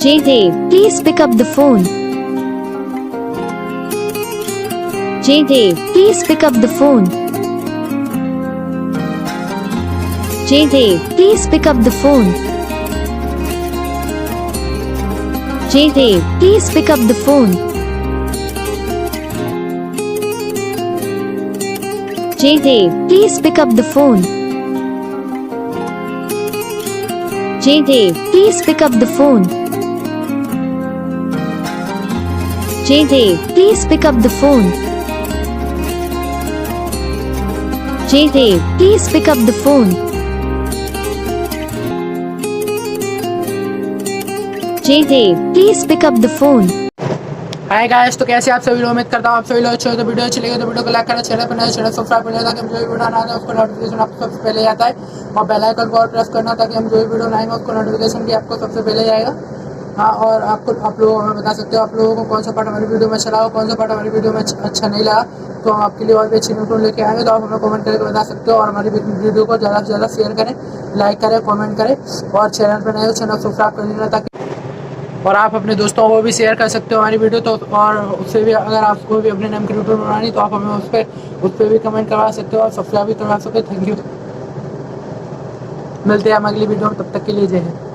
Jaidev, please pick up the phone. Jaidev, please pick up the phone. Jaidev, please pick up the phone. Jaidev, please pick up the phone. Jaidev, please pick up the phone. Jaidev, please pick up the phone. Jaidev, please pick up the phone. Jaidev, please pick up the phone. Jaidev, please pick up the phone. Hi guys, तो कैसे आप सभी लोग, उम्मीद करता हूँ आप सभी लोग अच्छे हो। तो वीडियो अच्छी लगे तो वीडियो को लाइक करना, चैनल पर नए चैनल सब्सक्राइब करना ताकि हम जो भी वीडियो आना है उसको नोटिफिकेशन आपको सबसे पहले आता है, और बेल आइकन को और प्रेस करना ताकि हम जो भी वीडियो लाएंगे उसको नोटिफिकेशन भी आपको सबसे पहले आएगा। हाँ, और आप लोग हमें बता सकते हो आप लोगों को कौन सा पार्ट हमारी वीडियो में अच्छा लगा, कौन सा पार्ट हमारी वीडियो में अच्छा नहीं लगा, तो हम आपके लिए और भी अच्छी ringtone लेके आएंगे। तो आप हमें कमेंट करके बता सकते हो, और हमारी वीडियो को ज़्यादा से ज़्यादा शेयर करें, लाइक करें, कमेंट करें, और चैनल पर नए हो चैनल सब्सक्राइब कर लेना ताकि, और आप अपने दोस्तों को भी शेयर कर सकते हो हमारी वीडियो। तो और उससे भी अगर आपको भी अपने नाम की ringtone बनानी तो आप हमें उस पर भी कमेंट करवा सकते हो और सब्सक्राइब भी करवा सकते हो। थैंक यू, मिलते हैं हम अगली वीडियो में, तब तक के लिए जय हिंद।